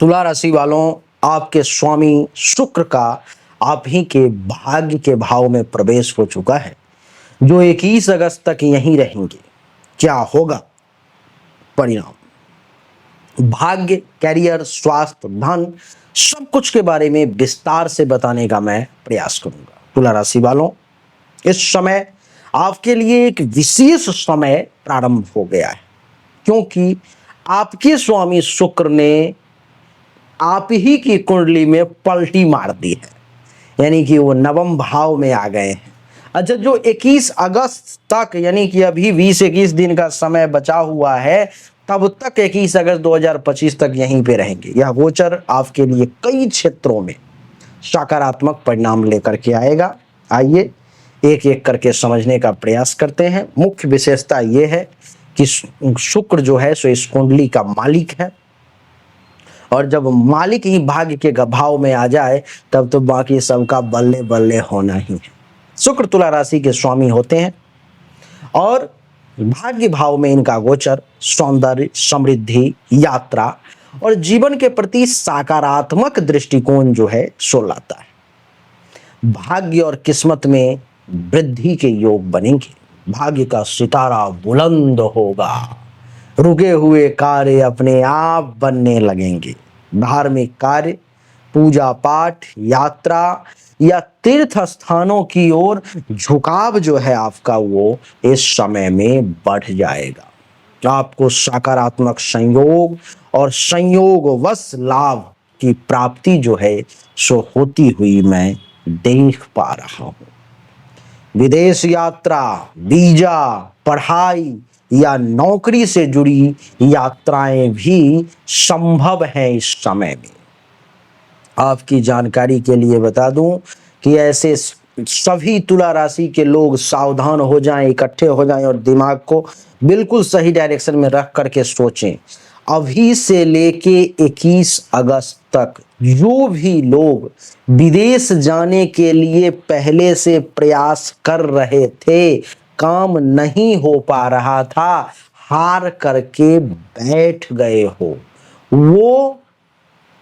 तुला राशि वालों, आपके स्वामी शुक्र का आप ही के भाग्य के भाव में प्रवेश हो चुका है, जो 21 अगस्त तक यहीं रहेंगे। क्या होगा परिणाम? भाग्य, कैरियर, स्वास्थ्य, धन, सब कुछ के बारे में विस्तार से बताने का मैं प्रयास करूंगा। तुला राशि वालों, इस समय आपके लिए एक विशेष समय प्रारंभ हो गया है, क्योंकि आपके स्वामी शुक्र ने आप ही की कुंडली में पलटी मार दी है, यानी कि वो नवम भाव में आ गए हैं। अच्छा, जो 21 अगस्त तक, यानी कि अभी 20-21 दिन का समय बचा हुआ है, तब तक 21 अगस्त 2025 तक यहीं पे रहेंगे। यह गोचर आपके लिए कई क्षेत्रों में सकारात्मक परिणाम लेकर के आएगा। आइए एक एक करके समझने का प्रयास करते हैं। मुख्य विशेषता यह है कि शुक्र जो है सो इस कुंडली का मालिक है, और जब मालिक ही भाग्य के भाव में आ जाए तब तो बाकी सबका बल्ले बल्ले होना ही है। शुक्र तुला राशि के स्वामी होते हैं और भाग्य भाव में इनका गोचर सौंदर्य, समृद्धि, यात्रा और जीवन के प्रति सकारात्मक दृष्टिकोण जो है सो लाता है। भाग्य और किस्मत में वृद्धि के योग बनेंगे। भाग्य का सितारा बुलंद होगा। रुके हुए कार्य अपने आप बनने लगेंगे। धार्मिक कार्य, पूजा पाठ, यात्रा या तीर्थ स्थानों की ओर झुकाव जो है आपका, वो इस समय में बढ़ जाएगा। आपको सकारात्मक संयोग और संयोगवश लाभ की प्राप्ति जो है सो होती हुई मैं देख पा रहा हूं। विदेश यात्रा, वीजा, पढ़ाई या नौकरी से जुड़ी यात्राएं भी संभव हैं इस समय में। आपकी जानकारी के लिए बता दूं कि ऐसे सभी तुला राशि के लोग सावधान हो जाएं, इकट्ठे हो जाएं और दिमाग को बिल्कुल सही डायरेक्शन में रख करके सोचें। अभी से लेके 21 अगस्त तक जो भी लोग विदेश जाने के लिए पहले से प्रयास कर रहे थे, काम नहीं हो पा रहा था, हार करके बैठ गए हो, वो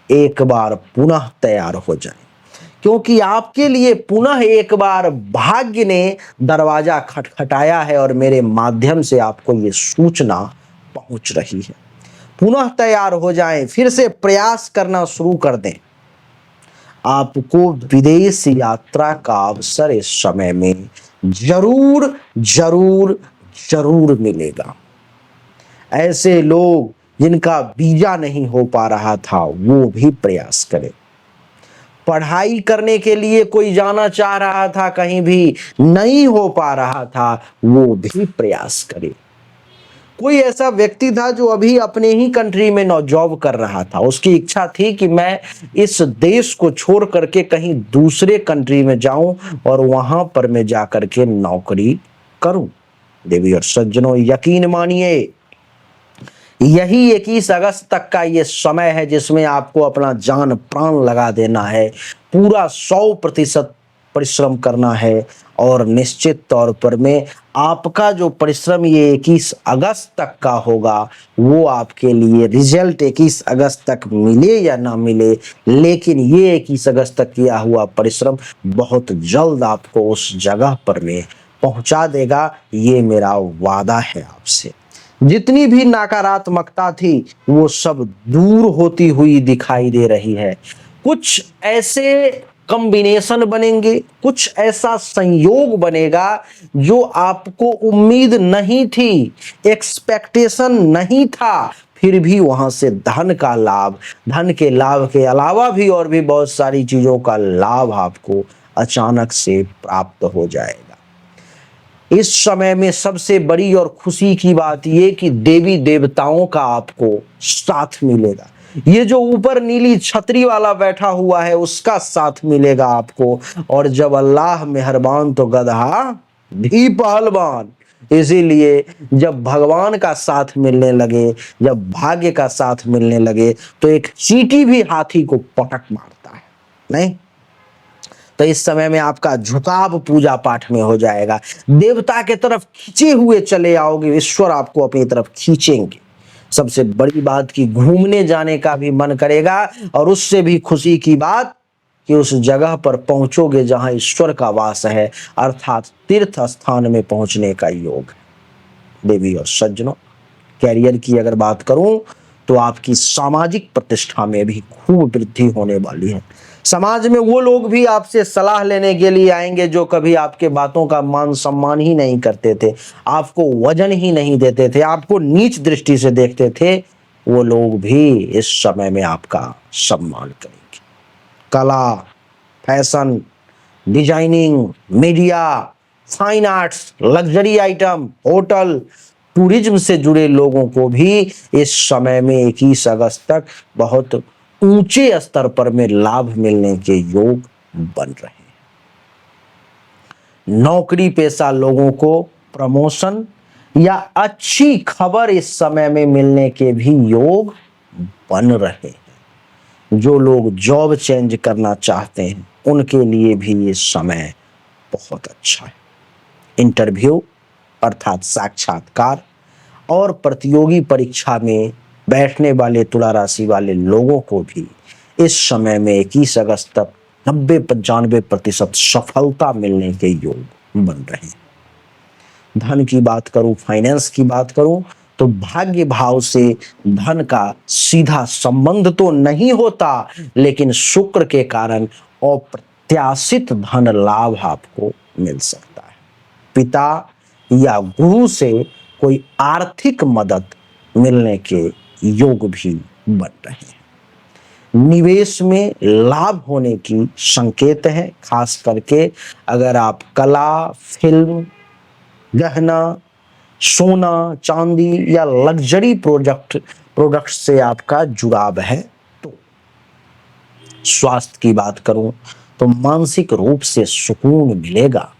एक बार पुनः तैयार हो जाएं, क्योंकि आपके लिए पुनः एक बार भाग्य ने दरवाजा खटखटाया है और मेरे माध्यम से आपको ये सूचना पहुंच रही है। पुनः तैयार हो जाएं, फिर से प्रयास करना शुरू कर दें। आपको विदेश यात्रा का अवसर इस समय में जरूर जरूर जरूर मिलेगा। ऐसे लोग जिनका वीजा नहीं हो पा रहा था, वो भी प्रयास करें। पढ़ाई करने के लिए कोई जाना चाह रहा था, कहीं भी नहीं हो पा रहा था, वो भी प्रयास करे। कोई ऐसा व्यक्ति था जो अभी अपने ही कंट्री में जॉब कर रहा था, उसकी इच्छा थी कि मैं इस देश को छोड़ करके कहीं दूसरे कंट्री में जाऊं और वहां पर मैं जाकर के नौकरी करूं। देवी और सज्जनों, यकीन मानिए, यही 21 अगस्त तक का ये समय है जिसमें आपको अपना जान प्राण लगा देना है, पूरा 100% परिश्रम करना है, और निश्चित तौर पर में आपका जो परिश्रम ये 21 अगस्त तक का होगा, वो आपके लिए रिजल्ट 21 अगस्त तक मिले या ना मिले, लेकिन ये 21 अगस्त तक किया हुआ परिश्रम बहुत जल्द आपको उस जगह पर में पहुंचा देगा। ये मेरा वादा है आपसे। जितनी भी नकारात्मकता थी वो सब दूर होती हुई दिखाई दे रही है। कुछ ऐसे कॉम्बिनेशन बनेंगे, कुछ ऐसा संयोग बनेगा जो आपको उम्मीद नहीं थी, एक्सपेक्टेशन नहीं था, फिर भी वहां से धन का लाभ, धन के लाभ के अलावा भी और भी बहुत सारी चीजों का लाभ आपको अचानक से प्राप्त हो जाएगा। इस समय में सबसे बड़ी और खुशी की बात यह कि देवी देवताओं का आपको साथ मिलेगा। ये जो ऊपर नीली छतरी वाला बैठा हुआ है उसका साथ मिलेगा आपको, और जब अल्लाह मेहरबान तो गधा भी पहलवान। इसीलिए जब भगवान का साथ मिलने लगे, जब भाग्य का साथ मिलने लगे, तो एक चींटी भी हाथी को पटक मारता है, नहीं? तो इस समय में आपका झुकाव पूजा पाठ में हो जाएगा। देवता के तरफ खींचे हुए चले आओगे, ईश्वर आपको अपनी तरफ खींचेंगे। सबसे बड़ी बात कि घूमने जाने का भी मन करेगा, और उससे भी खुशी की बात कि उस जगह पर पहुंचोगे जहां ईश्वर का वास है, अर्थात तीर्थ स्थान में पहुंचने का योग है। देवी और सज्जनों, कैरियर की अगर बात करूं तो आपकी सामाजिक प्रतिष्ठा में भी खूब वृद्धि होने वाली है। समाज में वो लोग भी आपसे सलाह लेने के लिए आएंगे जो कभी आपके बातों का मान सम्मान ही नहीं करते थे, आपको वजन ही नहीं देते थे, आपको नीच दृष्टि से देखते थे, वो लोग भी इस समय में आपका सम्मान करेंगे। कला, fashion, designing, media, fine arts, luxury item, hotel, tourism से जुड़े लोगों को भी इस समय में 21 अगस्त तक बहुत ऊंचे स्तर पर में लाभ मिलने के योग बन रहे हैं। नौकरी पेशा लोगों को प्रमोशन या अच्छी खबर इस समय में मिलने के भी योग बन रहे हैं। जो लोग जॉब चेंज करना चाहते हैं उनके लिए भी ये समय बहुत अच्छा है। इंटरव्यू अर्थात साक्षात्कार और प्रतियोगी परीक्षा में बैठने वाले तुला राशि वाले लोगों को भी इस समय में 21 अगस्त तक 90-95% सफलता मिलने के योग बन रहे हैं। धन की बात करूं, फाइनेंस की बात करूं तो भाग्य भाव से धन का सीधा संबंध तो नहीं होता, लेकिन शुक्र के कारण अप्रत्याशित धन लाभ आपको मिल सकता है। पिता या गुरु से कोई आर्थिक मदद मिलने के योग भी बन रहे हैं। निवेश में लाभ होने की संकेत है, खास करके अगर आप कला, फिल्म, गहना, सोना, चांदी या लग्जरी प्रोडक्ट से आपका जुड़ाव है। तो स्वास्थ्य की बात करूं तो मानसिक रूप से सुकून मिलेगा।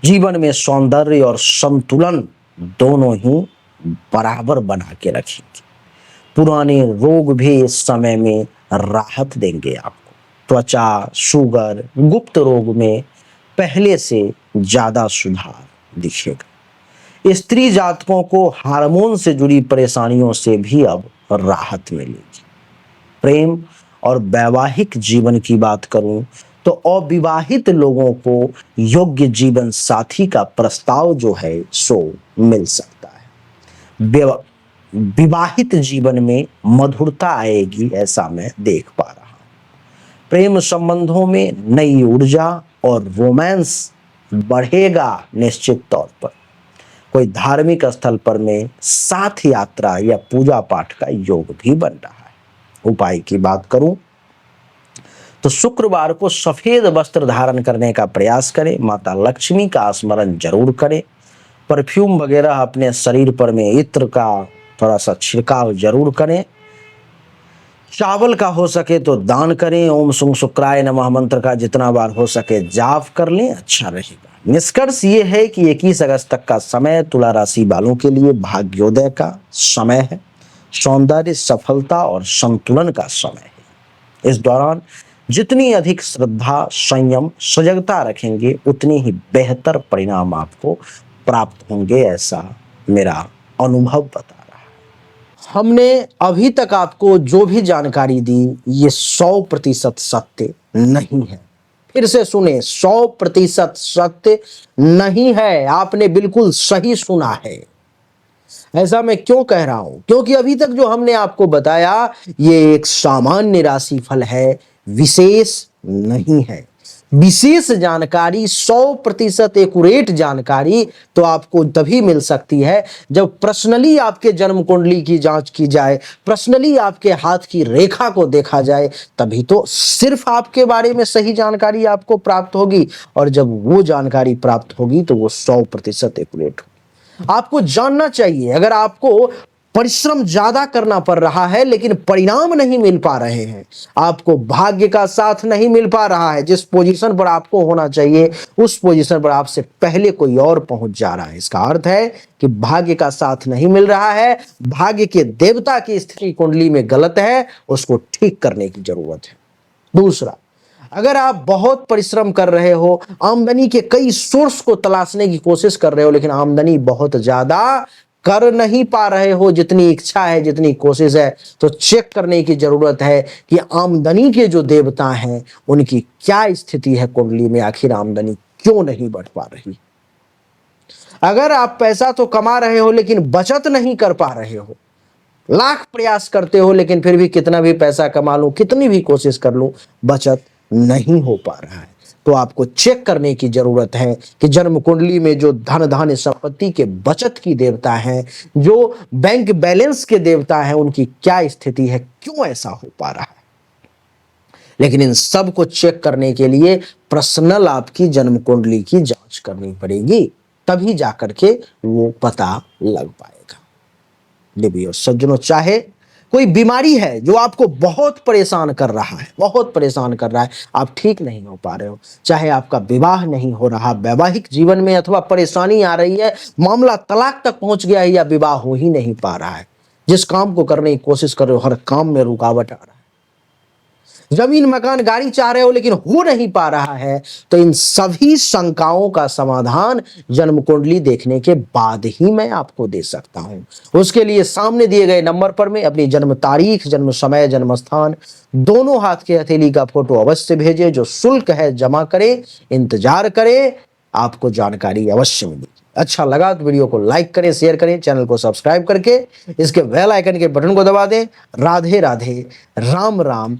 जीवन में सौंदर्य और संतुलन दोनों ही बराबर बना के रखेंगे। पुराने रोग भी इस समय में राहत देंगे आपको। त्वचा, शुगर, गुप्त रोग में पहले से ज्यादा सुधार दिखेगा। स्त्री जातकों को हार्मोन से जुड़ी परेशानियों से भी अब राहत मिलेगी। प्रेम और वैवाहिक जीवन की बात करूं तो अविवाहित लोगों को योग्य जीवन साथी का प्रस्ताव जो है सो मिल सकता है। विवाहित जीवन में मधुरता आएगी, ऐसा मैं देख पा रहा हूं। प्रेम संबंधों में नई ऊर्जा और रोमांस बढ़ेगा निश्चित तौर पर। कोई धार्मिक स्थल पर में साथ यात्रा या पूजा पाठ का योग भी बन रहा है। उपाय की बात करूं तो शुक्रवार को सफेद वस्त्र धारण करने का प्रयास करें। माता लक्ष्मी का स्मरण जरूर करें। परफ्यूम वगैरह अपने शरीर पर में इत्र का थोड़ा सा छिड़काव जरूर करें। चावल का हो सके तो दान करें। ओम सुं शुक्राय नमः मंत्र का जितना बार हो सके जाप कर लें, अच्छा रहेगा। निष्कर्ष ये है कि 21 अगस्त तक का समय तुला राशि वालों के लिए भाग्योदय का समय है। सौंदर्य, सफलता और संतुलन का समय है। इस दौरान जितनी अधिक श्रद्धा, संयम, सजगता रखेंगे उतनी ही बेहतर परिणाम आपको प्राप्त होंगे, ऐसा मेरा अनुभव बता रहा है। हमने अभी तक आपको जो भी जानकारी दी ये 100% सत्य नहीं है। फिर से सुने, 100% सत्य नहीं है। आपने बिल्कुल सही सुना है। ऐसा मैं क्यों कह रहा हूं? क्योंकि अभी तक जो हमने आपको बताया ये एक सामान्य राशिफल है, विशेष नहीं है। विशेष जानकारी, 100% एक्यूरेट जानकारी तो आपको तभी मिल सकती है जब पर्सनली आपके जन्म कुंडली की जांच की जाए, पर्सनली आपके हाथ की रेखा को देखा जाए, तभी तो सिर्फ आपके बारे में सही जानकारी आपको प्राप्त होगी। और जब वो जानकारी प्राप्त होगी तो वो 100% एक्यूरेट होगी। आपको जानना चाहिए, अगर आपको परिश्रम ज्यादा करना पड़ रहा है लेकिन परिणाम नहीं मिल पा रहे हैं, आपको भाग्य का साथ नहीं मिल पा रहा है, जिस पोजीशन पर आपको होना चाहिए उस पोजीशन पर आपसे पहले कोई और पहुंच जा रहा है, इसका अर्थ है कि भाग्य का साथ नहीं मिल रहा है। भाग्य के देवता की स्थिति कुंडली में गलत है, उसको ठीक करने की जरूरत है। दूसरा, अगर आप बहुत परिश्रम कर रहे हो, आमदनी के कई सोर्स को तलाशने की कोशिश कर रहे हो लेकिन आमदनी बहुत ज्यादा कर नहीं पा रहे हो, जितनी इच्छा है, जितनी कोशिश है, तो चेक करने की जरूरत है कि आमदनी के जो देवता हैं उनकी क्या स्थिति है कुंडली में, आखिर आमदनी क्यों नहीं बढ़ पा रही। अगर आप पैसा तो कमा रहे हो लेकिन बचत नहीं कर पा रहे हो, लाख प्रयास करते हो लेकिन फिर भी कितना भी पैसा कमा लूं, कितनी भी कोशिश कर लूं, बचत नहीं हो पा रहा है, तो आपको चेक करने की जरूरत है कि जन्म कुंडली में जो धन धान्य संपत्ति के बचत की देवता हैं, जो बैंक बैलेंस के देवता हैं, उनकी क्या स्थिति है, क्यों ऐसा हो पा रहा है। लेकिन इन सब को चेक करने के लिए पर्सनल आपकी जन्म कुंडली की जांच करनी पड़ेगी, तभी जाकर के वो पता लग पाएगा। देवियों सज्जनों, चाहे कोई बीमारी है जो आपको बहुत परेशान कर रहा है, बहुत परेशान कर रहा है, आप ठीक नहीं हो पा रहे हो, चाहे आपका विवाह नहीं हो रहा, वैवाहिक जीवन में अथवा परेशानी आ रही है, मामला तलाक तक पहुंच गया है या विवाह हो ही नहीं पा रहा है, जिस काम को करने की कोशिश कर रहे हो हर काम में रुकावट आ रहा है, जमीन मकान गाड़ी चाह रहे हो लेकिन हो नहीं पा रहा है, तो इन सभी शंकाओं का समाधान जन्म कुंडली देखने के बाद ही मैं आपको दे सकता हूं। उसके लिए सामने दिए गए नंबर पर में अपनी जन्म तारीख, जन्म समय, जन्म स्थान, दोनों हाथ के हथेली का फोटो अवश्य भेजें। जो शुल्क है जमा करें, इंतजार करें, आपको जानकारी अवश्य मिलेगी। अच्छा लगा तो वीडियो को लाइक करें, शेयर करें, चैनल को सब्सक्राइब करके इसके बेल आइकन के बटन को दबा दें। राधे राधे, राम राम।